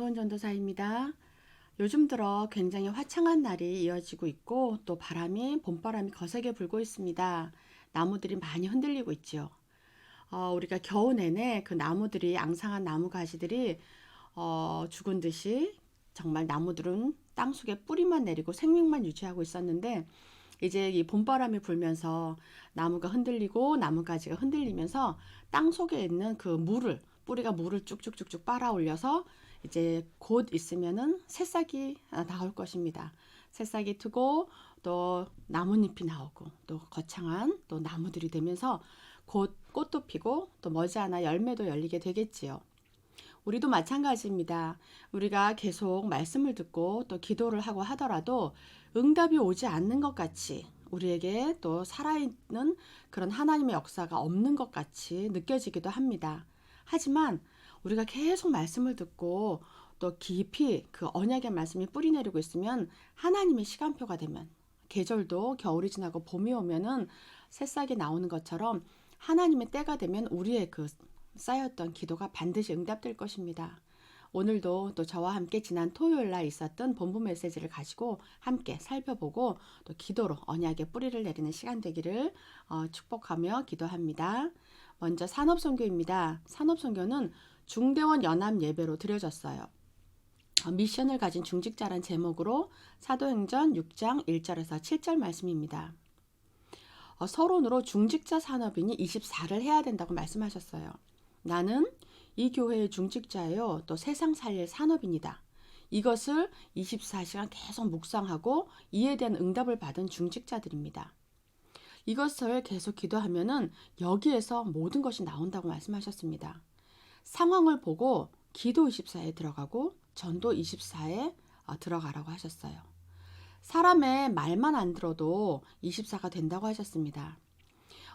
김혜원 전도사입니다. 요즘 들어 굉장히 화창한 날이 이어지고 있고 또 봄바람이 거세게 불고 있습니다. 나무들이 많이 흔들리고 있죠. 우리가 겨우 내내 그 나무들이 앙상한 나무 가지들이 죽은 듯이 정말 나무들은 땅속에 뿌리만 내리고 생명만 유지하고 있었는데 이제 이 봄바람이 불면서 나무가 흔들리고 나무가지가 흔들리면서 땅 속에 있는 그 뿌리가 물을 쭉쭉쭉쭉 빨아 올려서 이제 곧 있으면은 새싹이 나올 것입니다. 새싹이 트고 또 나뭇잎이 나오고 또 거창한 또 나무들이 되면서 곧 꽃도 피고 또 머지않아 열매도 열리게 되겠지요. 우리도 마찬가지입니다. 우리가 계속 말씀을 듣고 또 기도를 하고 하더라도 응답이 오지 않는 것 같이 우리에게 또 살아있는 그런 하나님의 역사가 없는 것 같이 느껴지기도 합니다. 하지만 우리가 계속 말씀을 듣고 또 깊이 그 언약의 말씀이 뿌리 내리고 있으면 하나님의 시간표가 되면 계절도 겨울이 지나고 봄이 오면은 새싹이 나오는 것처럼 하나님의 때가 되면 우리의 그 쌓였던 기도가 반드시 응답될 것입니다. 오늘도 또 저와 함께 지난 토요일 날 있었던 본부 메시지를 가지고 함께 살펴보고 또 기도로 언약의 뿌리를 내리는 시간 되기를 축복하며 기도합니다. 먼저 산업선교입니다. 산업선교는 중대원 연합 예배로 드려졌어요. 미션을 가진 중직자란 제목으로 사도행전 6장 1절에서 7절 말씀입니다. 서론으로 중직자 산업인이 24를 해야 된다고 말씀하셨어요. 나는 이 교회의 중직자예요. 또 세상 살릴 산업인이다. 이것을 24시간 계속 묵상하고 이에 대한 응답을 받은 중직자들입니다. 이것을 계속 기도하면은 여기에서 모든 것이 나온다고 말씀하셨습니다. 상황을 보고 기도 24에 들어가고 전도 24에 들어가라고 하셨어요. 사람의 말만 안 들어도 24가 된다고 하셨습니다.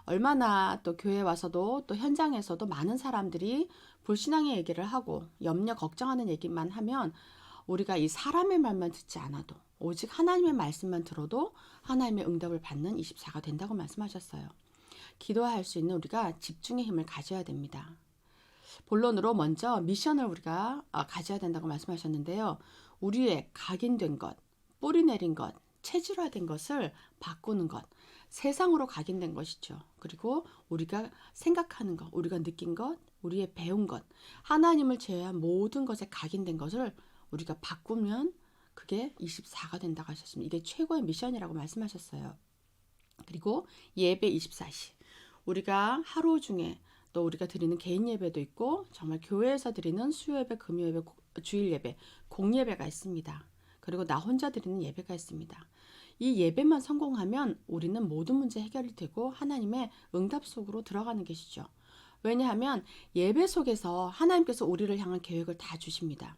얼마나 또 교회에 와서도 또 현장에서도 많은 사람들이 불신앙의 얘기를 하고 염려 걱정하는 얘기만 하면 우리가 이 사람의 말만 듣지 않아도 오직 하나님의 말씀만 들어도 하나님의 응답을 받는 24가 된다고 말씀하셨어요. 기도할 수 있는 우리가 집중의 힘을 가져야 됩니다. 본론으로 먼저 미션을 우리가 가져야 된다고 말씀하셨는데요. 우리의 각인된 것, 뿌리 내린 것, 체질화된 것을 바꾸는 것, 세상으로 각인된 것이죠. 그리고 우리가 생각하는 것, 우리가 느낀 것, 우리의 배운 것, 하나님을 제외한 모든 것에 각인된 것을 우리가 바꾸면 그게 24가 된다고 하셨습니다. 이게 최고의 미션이라고 말씀하셨어요. 그리고 예배 24시. 우리가 하루 중에 또 우리가 드리는 개인 예배도 있고 정말 교회에서 드리는 수요예배, 금요예배, 주일예배, 공예배가 있습니다. 그리고 나 혼자 드리는 예배가 있습니다. 이 예배만 성공하면 우리는 모든 문제 해결이 되고 하나님의 응답 속으로 들어가는 것이죠. 왜냐하면 예배 속에서 하나님께서 우리를 향한 계획을 다 주십니다.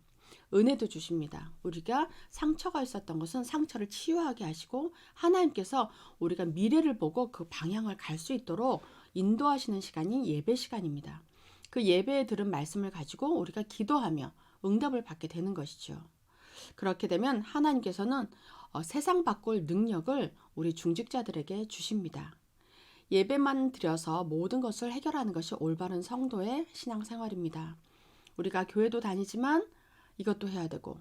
은혜도 주십니다. 우리가 상처가 있었던 것은 상처를 치유하게 하시고 하나님께서 우리가 미래를 보고 그 방향을 갈 수 있도록 인도하시는 시간이 예배 시간입니다. 그 예배에 들은 말씀을 가지고 우리가 기도하며 응답을 받게 되는 것이죠. 그렇게 되면 하나님께서는 세상 바꿀 능력을 우리 중직자들에게 주십니다. 예배만 드려서 모든 것을 해결하는 것이 올바른 성도의 신앙생활입니다. 우리가 교회도 다니지만 이것도 해야 되고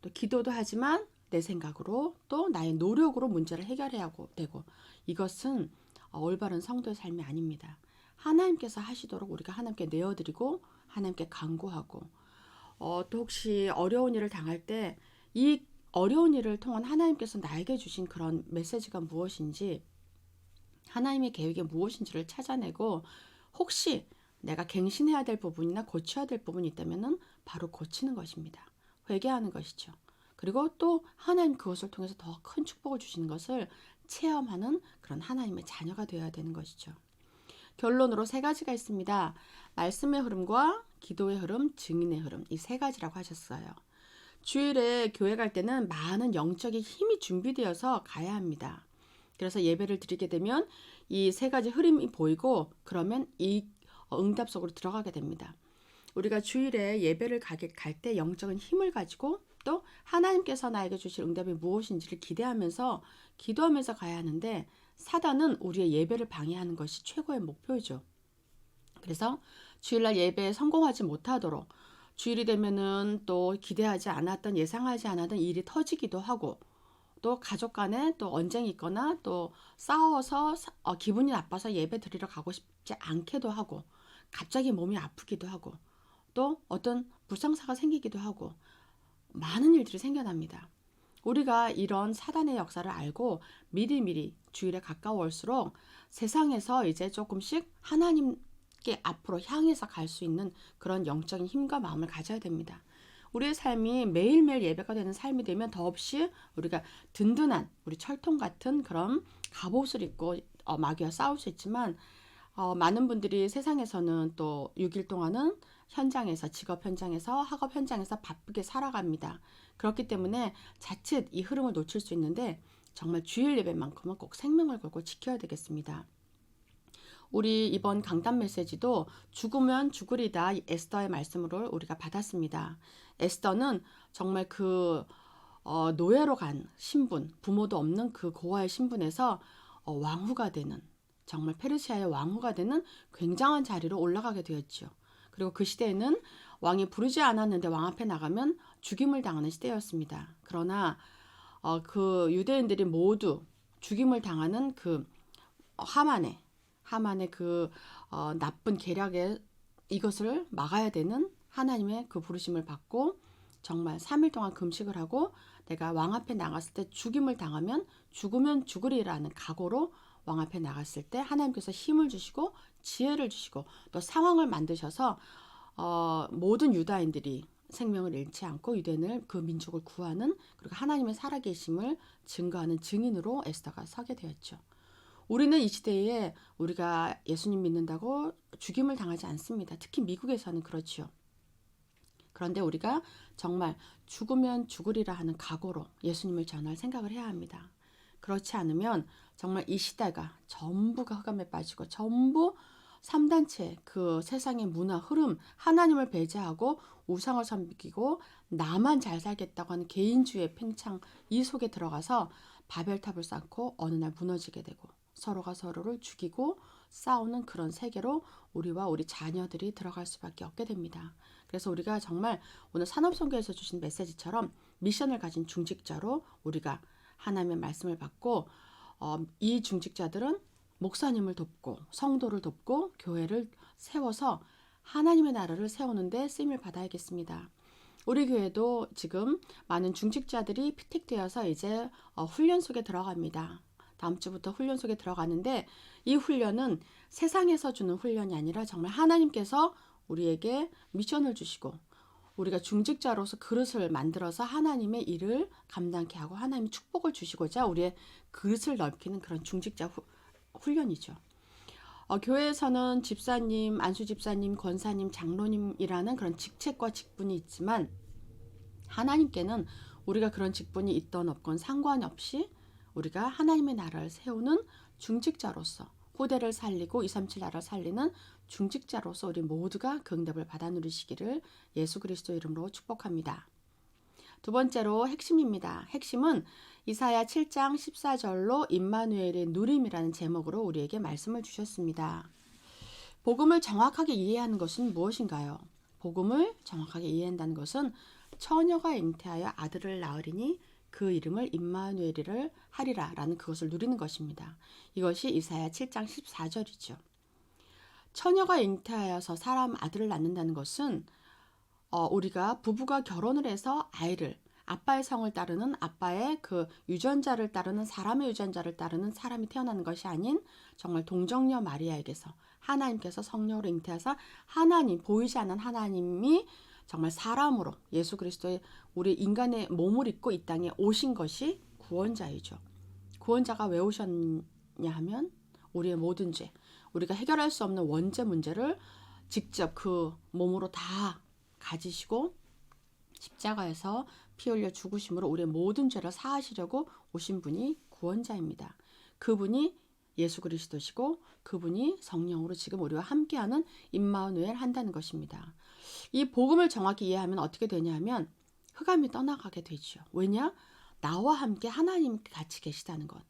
또 기도도 하지만 내 생각으로 또 나의 노력으로 문제를 해결해야 되고 이것은 올바른 성도의 삶이 아닙니다. 하나님께서 하시도록 우리가 하나님께 내어드리고 하나님께 간구하고 또 혹시 어려운 일을 당할 때 이 어려운 일을 통한 하나님께서 나에게 주신 그런 메시지가 무엇인지 하나님의 계획이 무엇인지를 찾아내고 혹시 내가 갱신해야 될 부분이나 고쳐야 될 부분이 있다면 바로 고치는 것입니다. 회개하는 것이죠. 그리고 또 하나님 그것을 통해서 더 큰 축복을 주시는 것을 체험하는 그런 하나님의 자녀가 되어야 되는 것이죠. 결론으로 세 가지가 있습니다. 말씀의 흐름과 기도의 흐름, 증인의 흐름 이 세 가지라고 하셨어요. 주일에 교회 갈 때는 많은 영적인 힘이 준비되어서 가야 합니다. 그래서 예배를 드리게 되면 이 세 가지 흐름이 보이고 그러면 이 응답 속으로 들어가게 됩니다. 우리가 주일에 예배를 갈 때 영적인 힘을 가지고 또 하나님께서 나에게 주실 응답이 무엇인지를 기대하면서 기도하면서 가야 하는데 사단은 우리의 예배를 방해하는 것이 최고의 목표이죠. 그래서 주일날 예배에 성공하지 못하도록 주일이 되면은 또 기대하지 않았던 예상하지 않았던 일이 터지기도 하고 또 가족 간에 또 언쟁이 있거나 또 싸워서 기분이 나빠서 예배 드리러 가고 싶지 않게도 하고 갑자기 몸이 아프기도 하고 또 어떤 불상사가 생기기도 하고 많은 일들이 생겨납니다. 우리가 이런 사단의 역사를 알고 미리미리 주일에 가까워올수록 세상에서 이제 조금씩 하나님께 앞으로 향해서 갈 수 있는 그런 영적인 힘과 마음을 가져야 됩니다. 우리의 삶이 매일매일 예배가 되는 삶이 되면 더없이 우리가 든든한 우리 철통 같은 그런 갑옷을 입고 마귀와 싸울 수 있지만 많은 분들이 세상에서는 또 6일 동안은 현장에서 직업 현장에서 학업 현장에서 바쁘게 살아갑니다. 그렇기 때문에 자칫 이 흐름을 놓칠 수 있는데 정말 주일 예배만큼은 꼭 생명을 걸고 지켜야 되겠습니다. 우리 이번 강단 메시지도 죽으면 죽으리다 에스더의 말씀을 우리가 받았습니다. 에스더는 정말 그 노예로 간 신분, 부모도 없는 그 고아의 신분에서 왕후가 되는 정말 페르시아의 왕후가 되는 굉장한 자리로 올라가게 되었죠. 그리고 그 시대에는 왕이 부르지 않았는데 왕 앞에 나가면 죽임을 당하는 시대였습니다. 그러나 그 유대인들이 모두 죽임을 당하는 그 하만의 그 나쁜 계략에 이것을 막아야 되는 하나님의 그 부르심을 받고 정말 3일 동안 금식을 하고 내가 왕 앞에 나갔을 때 죽임을 당하면 죽으면 죽으리라는 각오로 왕 앞에 나갔을 때 하나님께서 힘을 주시고 지혜를 주시고 또 상황을 만드셔서 모든 유다인들이 생명을 잃지 않고 유대인을 그 민족을 구하는 그리고 하나님의 살아계심을 증거하는 증인으로 에스더가 서게 되었죠. 우리는 이 시대에 우리가 예수님 믿는다고 죽임을 당하지 않습니다. 특히 미국에서는 그렇죠. 그런데 우리가 정말 죽으면 죽으리라 하는 각오로 예수님을 전할 생각을 해야 합니다. 그렇지 않으면 정말 이 시대가 전부가 흑암에 빠지고 전부 3단체 그 세상의 문화 흐름 하나님을 배제하고 우상을 섬기고 나만 잘 살겠다고 하는 개인주의 팽창 이 속에 들어가서 바벨탑을 쌓고 어느 날 무너지게 되고 서로가 서로를 죽이고 싸우는 그런 세계로 우리와 우리 자녀들이 들어갈 수밖에 없게 됩니다. 그래서 우리가 정말 오늘 산업선교에서 주신 메시지처럼 미션을 가진 중직자로 우리가 하나님의 말씀을 받고 이 중직자들은 목사님을 돕고 성도를 돕고 교회를 세워서 하나님의 나라를 세우는데 쓰임을 받아야겠습니다. 우리 교회도 지금 많은 중직자들이 피택되어서 이제 훈련 속에 들어갑니다. 다음 주부터 훈련 속에 들어가는데 이 훈련은 세상에서 주는 훈련이 아니라 정말 하나님께서 우리에게 미션을 주시고 우리가 중직자로서 그릇을 만들어서 하나님의 일을 감당케 하고 하나님의 축복을 주시고자 우리의 그릇을 넓히는 그런 중직자 훈련이죠. 교회에서는 집사님, 안수집사님, 권사님, 장로님이라는 그런 직책과 직분이 있지만 하나님께는 우리가 그런 직분이 있던 없건 상관없이 우리가 하나님의 나라를 세우는 중직자로서 후대를 살리고 237 나라를 살리는 중직자로서 우리 모두가 그 응답을 받아 누리시기를 예수 그리스도 이름으로 축복합니다. 두 번째로 핵심입니다. 핵심은 이사야 7장 14절로 임마누엘의 누림이라는 제목으로 우리에게 말씀을 주셨습니다. 복음을 정확하게 이해하는 것은 무엇인가요? 복음을 정확하게 이해한다는 것은 처녀가 잉태하여 아들을 낳으리니 그 이름을 임마누엘이를 하리라 라는 그것을 누리는 것입니다. 이것이 이사야 7장 14절이죠. 처녀가 잉태하여서 사람 아들을 낳는다는 것은 우리가 부부가 결혼을 해서 아이를 아빠의 성을 따르는 아빠의 그 유전자를 따르는 사람의 유전자를 따르는 사람이 태어나는 것이 아닌 정말 동정녀 마리아에게서 하나님께서 성령으로 잉태하사 하나님 보이지 않는 하나님이 정말 사람으로 예수 그리스도의 우리 인간의 몸을 입고 이 땅에 오신 것이 구원자이죠. 구원자가 왜 오셨냐 하면 우리의 모든 죄, 우리가 해결할 수 없는 원죄 문제를 직접 그 몸으로 다 가지시고 십자가에서 피 흘려 죽으심으로 우리의 모든 죄를 사하시려고 오신 분이 구원자입니다. 그분이 예수 그리스도시고 그분이 성령으로 지금 우리와 함께하는 임마누엘 한다는 것입니다. 이 복음을 정확히 이해하면 어떻게 되냐 하면 흑암이 떠나가게 되죠. 왜냐? 나와 함께 하나님 같이 계시다는 것.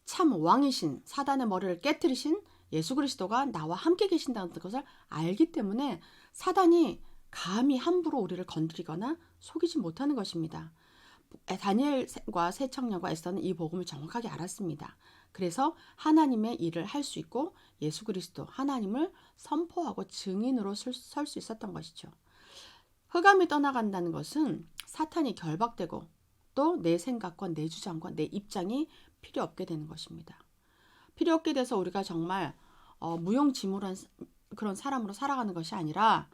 참 왕이신 사단의 머리를 깨뜨리신 예수 그리스도가 나와 함께 계신다는 것을 알기 때문에 사단이 감히 함부로 우리를 건드리거나 속이지 못하는 것입니다. 다니엘과 세 청년과 에스더는 이 복음을 정확하게 알았습니다. 그래서 하나님의 일을 할 수 있고 예수 그리스도 하나님을 선포하고 증인으로 설 수 있었던 것이죠. 흑암이 떠나간다는 것은 사탄이 결박되고 또 내 생각과 내 주장과 내 입장이 필요 없게 되는 것입니다. 필요 없게 돼서 우리가 정말 무용지물한 그런 사람으로 살아가는 것이 아니라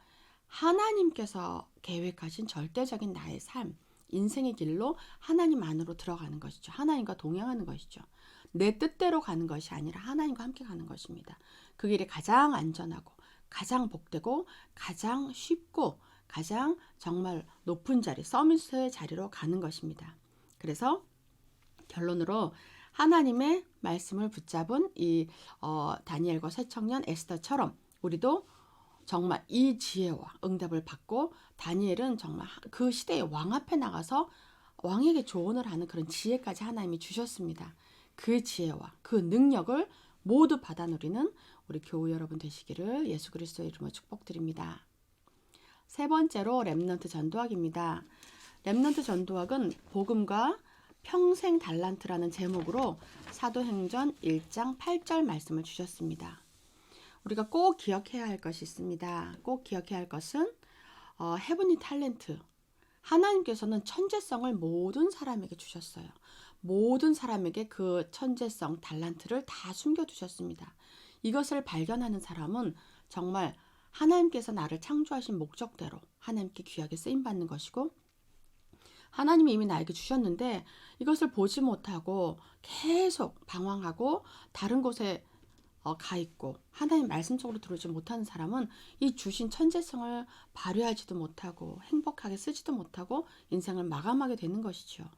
하나님께서 계획하신 절대적인 나의 삶, 인생의 길로 하나님 안으로 들어가는 것이죠. 하나님과 동행하는 것이죠. 내 뜻대로 가는 것이 아니라 하나님과 함께 가는 것입니다. 그 길이 가장 안전하고 가장 복되고 가장 쉽고 가장 정말 높은 자리, 서밋의 자리로 가는 것입니다. 그래서 결론으로 하나님의 말씀을 붙잡은 이 다니엘과 새 청년 에스더처럼 우리도 정말 이 지혜와 응답을 받고 다니엘은 정말 그 시대의 왕 앞에 나가서 왕에게 조언을 하는 그런 지혜까지 하나님이 주셨습니다. 그 지혜와 그 능력을 모두 받아 누리는 우리 교우 여러분 되시기를 예수 그리스도의 이름으로 축복드립니다. 세 번째로 렘넌트 전도학입니다. 렘넌트 전도학은 복음과 평생 달란트라는 제목으로 사도행전 1장 8절 말씀을 주셨습니다. 우리가 꼭 기억해야 할 것이 있습니다. 꼭 기억해야 할 것은 헤븐리 탤런트. 하나님께서는 천재성을 모든 사람에게 주셨어요. 모든 사람에게 그 천재성, 달란트를 다 숨겨두셨습니다. 이것을 발견하는 사람은 정말 하나님께서 나를 창조하신 목적대로 하나님께 귀하게 쓰임받는 것이고 하나님이 이미 나에게 주셨는데 이것을 보지 못하고 계속 방황하고 다른 곳에 가 있고 하나님 말씀 쪽으로 들어오지 못하는 사람은 이 주신 천재성을 발휘하지도 못하고 행복하게 쓰지도 못하고 인생을 마감하게 되는 것이죠.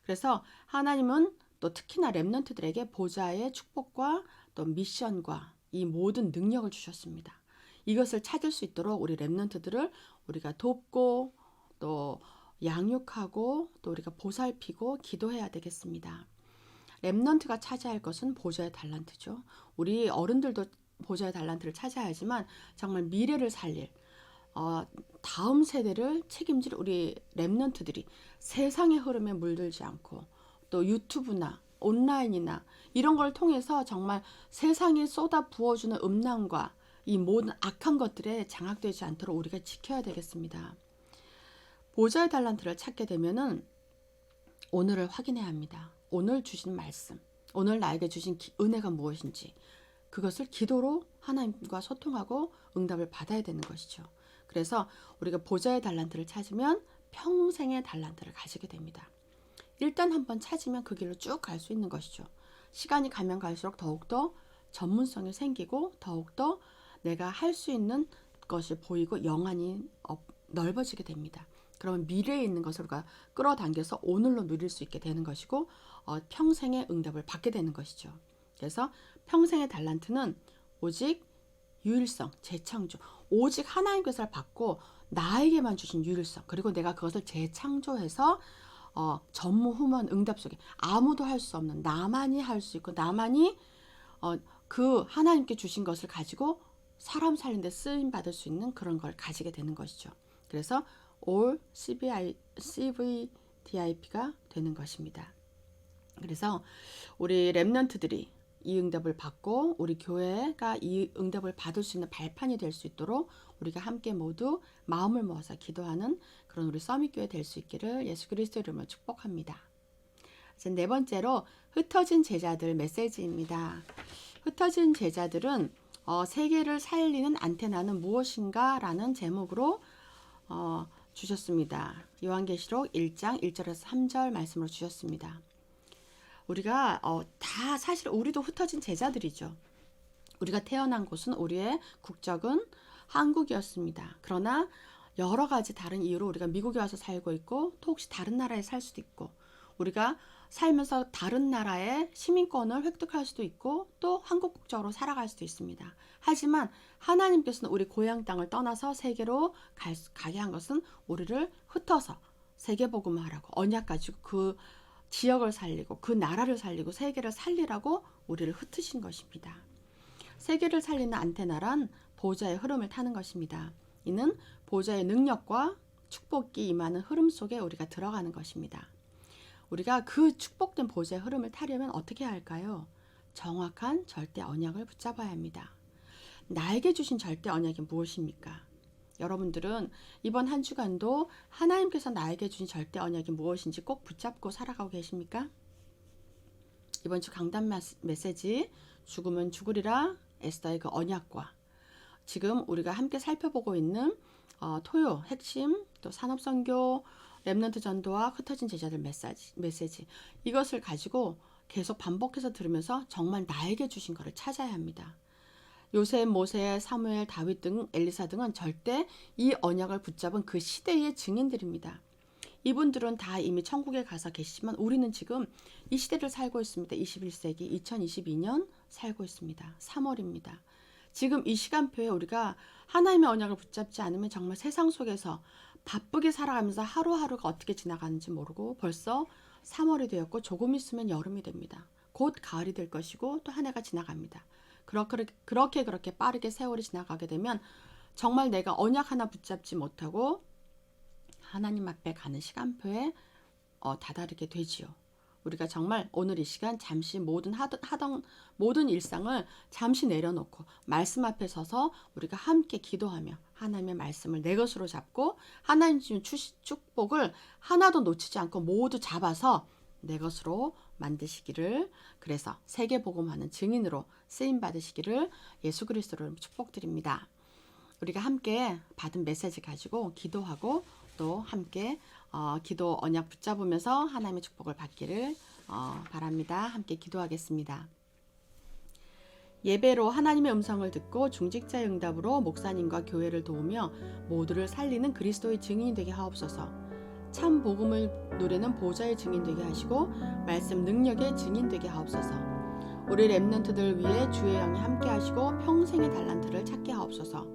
그래서 하나님은 또 특히나 렘넌트들에게 보좌의 축복과 또 미션과 이 모든 능력을 주셨습니다. 이것을 찾을 수 있도록 우리 렘넌트들을 우리가 돕고 또 양육하고 또 우리가 보살피고 기도해야 되겠습니다. 렘넌트가 차지할 것은 보좌의 달란트죠. 우리 어른들도 보좌의 달란트를 차지하지만 정말 미래를 살릴 다음 세대를 책임질 우리 렘넌트들이 세상의 흐름에 물들지 않고 또 유튜브나 온라인이나 이런 걸 통해서 정말 세상에 쏟아 부어주는 음란과 이 모든 악한 것들에 장악되지 않도록 우리가 지켜야 되겠습니다. 보좌의 달란트를 찾게 되면은 오늘을 확인해야 합니다. 오늘 주신 말씀, 오늘 나에게 주신 은혜가 무엇인지 그것을 기도로 하나님과 소통하고 응답을 받아야 되는 것이죠. 그래서 우리가 보좌의 달란트를 찾으면 평생의 달란트를 가지게 됩니다. 일단 한번 찾으면 그 길로 쭉 갈 수 있는 것이죠. 시간이 가면 갈수록 더욱더 전문성이 생기고 더욱더 내가 할 수 있는 것이 보이고 영안이 넓어지게 됩니다. 그러면 미래에 있는 것을 우리가 끌어당겨서 오늘로 누릴 수 있게 되는 것이고 평생의 응답을 받게 되는 것이죠. 그래서 평생의 달란트는 오직 유일성, 재창조, 오직 하나님께서 받고 나에게만 주신 유일성, 그리고 내가 그것을 재창조해서 전무후무한 응답 속에 아무도 할 수 없는 나만이 할 수 있고 나만이 그 하나님께 주신 것을 가지고 사람 살린 데 쓰임 받을 수 있는 그런 걸 가지게 되는 것이죠. 그래서 all CVDIP가 되는 것입니다. 그래서 우리 렘넌트들이 이 응답을 받고 우리 교회가 이 응답을 받을 수 있는 발판이 될 수 있도록 우리가 함께 모두 마음을 모아서 기도하는 그런 우리 서밋교회 될 수 있기를 예수 그리스도 이름으로 축복합니다. 이제 네 번째로 흩어진 제자들 메시지입니다. 흩어진 제자들은 세계를 살리는 안테나는 무엇인가 라는 제목으로 주셨습니다. 요한계시록 1장 1절에서 3절 말씀으로 주셨습니다. 우리가 다 사실 우리도 흩어진 제자들이죠. 우리가 태어난 곳은 우리의 국적은 한국이었습니다. 그러나 여러 가지 다른 이유로 우리가 미국에 와서 살고 있고 또 혹시 다른 나라에 살 수도 있고 우리가 살면서 다른 나라의 시민권을 획득할 수도 있고 또 한국 국적으로 살아갈 수도 있습니다. 하지만 하나님께서는 우리 고향 땅을 떠나서 세계로 가게 한 것은 우리를 흩어서 세계복음을 하라고 언약 가지고 그 지역을 살리고 그 나라를 살리고 세계를 살리라고 우리를 흩으신 것입니다. 세계를 살리는 안테나란 보좌의 흐름을 타는 것입니다. 이는 보좌의 능력과 축복이 임하는 흐름 속에 우리가 들어가는 것입니다. 우리가 그 축복된 보좌의 흐름을 타려면 어떻게 해야 할까요? 정확한 절대 언약을 붙잡아야 합니다. 나에게 주신 절대 언약이 무엇입니까? 여러분들은 이번 한 주간도 하나님께서 나에게 주신 절대 언약이 무엇인지 꼭 붙잡고 살아가고 계십니까? 이번 주 강단 메시지 죽으면 죽으리라 에스더의 그 언약과 지금 우리가 함께 살펴보고 있는 토요 핵심 또 산업선교 렘넌트 전도와 흩어진 제자들 메시지 이것을 가지고 계속 반복해서 들으면서 정말 나에게 주신 것을 찾아야 합니다. 요셉, 모세, 사무엘, 다윗 등 엘리사 등은 절대 이 언약을 붙잡은 그 시대의 증인들입니다. 이분들은 다 이미 천국에 가서 계시지만 우리는 지금 이 시대를 살고 있습니다. 21세기 2022년 살고 있습니다. 3월입니다. 지금 이 시간표에 우리가 하나님의 언약을 붙잡지 않으면 정말 세상 속에서 바쁘게 살아가면서 하루하루가 어떻게 지나가는지 모르고 벌써 3월이 되었고 조금 있으면 여름이 됩니다. 곧 가을이 될 것이고 또 한 해가 지나갑니다. 그렇게 빠르게 세월이 지나가게 되면 정말 내가 언약 하나 붙잡지 못하고 하나님 앞에 가는 시간표에 다다르게 되지요. 우리가 정말 오늘 이 시간 잠시 하던 모든 일상을 잠시 내려놓고 말씀 앞에 서서 우리가 함께 기도하며 하나님의 말씀을 내 것으로 잡고 하나님 주신 축복을 하나도 놓치지 않고 모두 잡아서 내 것으로 만드시기를 그래서 세계복음하는 증인으로 쓰임 받으시기를 예수 그리스도로 축복드립니다. 우리가 함께 받은 메시지 가지고 기도하고 또 함께 기도 언약 붙잡으면서 하나님의 축복을 받기를 바랍니다. 함께 기도하겠습니다. 예배로 하나님의 음성을 듣고 중직자의 응답으로 목사님과 교회를 도우며 모두를 살리는 그리스도의 증인이 되게 하옵소서. 참 복음을 누리는 보좌의 증인 되게 하시고 말씀 능력의 증인 되게 하옵소서. 우리 렘넌트들 위해 주의 영이 함께 하시고 평생의 달란트를 찾게 하옵소서.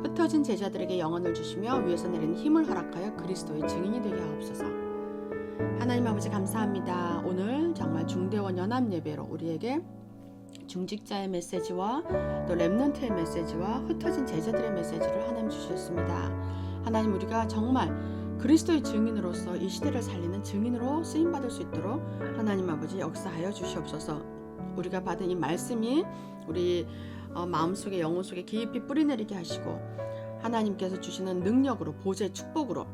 흩어진 제자들에게 영혼을 주시며 위에서 내리는 힘을 허락하여 그리스도의 증인이 되게 하옵소서. 하나님 아버지 감사합니다. 오늘 정말 중대원 연합 예배로 우리에게 중직자의 메시지와 또 렘넌트의 메시지와 흩어진 제자들의 메시지를 하나님 주셨습니다. 하나님 우리가 정말 그리스도의 증인으로서 이 시대를 살리는 증인으로 쓰임받을 수 있도록 하나님 아버지 역사하여 주시옵소서. 우리가 받은 이 말씀이 우리 마음속에 영혼 속에 깊이 뿌리내리게 하시고 하나님께서 주시는 능력으로 보좌의 축복으로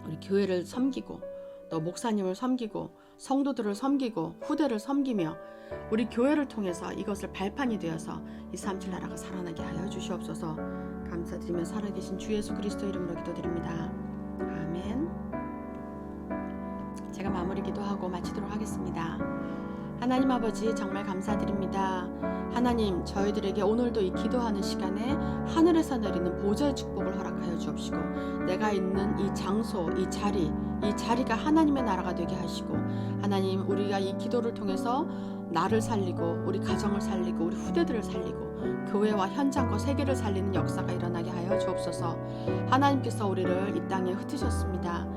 우리 교회를 섬기고 또 목사님을 섬기고 성도들을 섬기고 후대를 섬기며 우리 교회를 통해서 이것을 발판이 되어서 237 나라가 살아나게 하여 주시옵소서. 감사드리며 살아계신 주 예수 그리스도 이름으로 기도드립니다. 아멘. 제가 마무리 기도하고 마치도록 하겠습니다. 하나님 아버지 정말 감사드립니다. 하나님 저희들에게 오늘도 이 기도하는 시간에 하늘에서 내리는 보좌의 축복을 허락하여 주옵시고 내가 있는 이 장소, 이 자리가 하나님의 나라가 되게 하시고 하나님 우리가 이 기도를 통해서 나를 살리고 우리 가정을 살리고 우리 후대들을 살리고 교회와 현장과 세계를 살리는 역사가 일어나게 하여 주옵소서. 하나님께서 우리를 이 땅에 흩으셨습니다.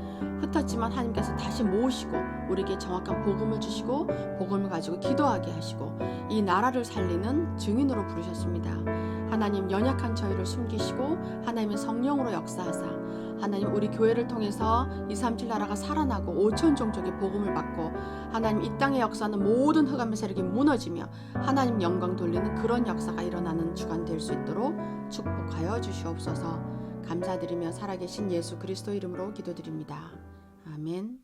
흩었지만 하나님께서 다시 모으시고 우리에게 정확한 복음을 주시고 복음을 가지고 기도하게 하시고 이 나라를 살리는 증인으로 부르셨습니다. 하나님 연약한 저희를 숨기시고 하나님의 성령으로 역사하사 하나님 우리 교회를 통해서 237 나라가 살아나고 5천 종족의 복음을 받고 하나님 이 땅의 역사는 모든 흑암의 세력이 무너지며 하나님 영광 돌리는 그런 역사가 일어나는 주간 될 수 있도록 축복하여 주시옵소서. 감사드리며 살아계신 예수 그리스도 이름으로 기도드립니다. 아멘.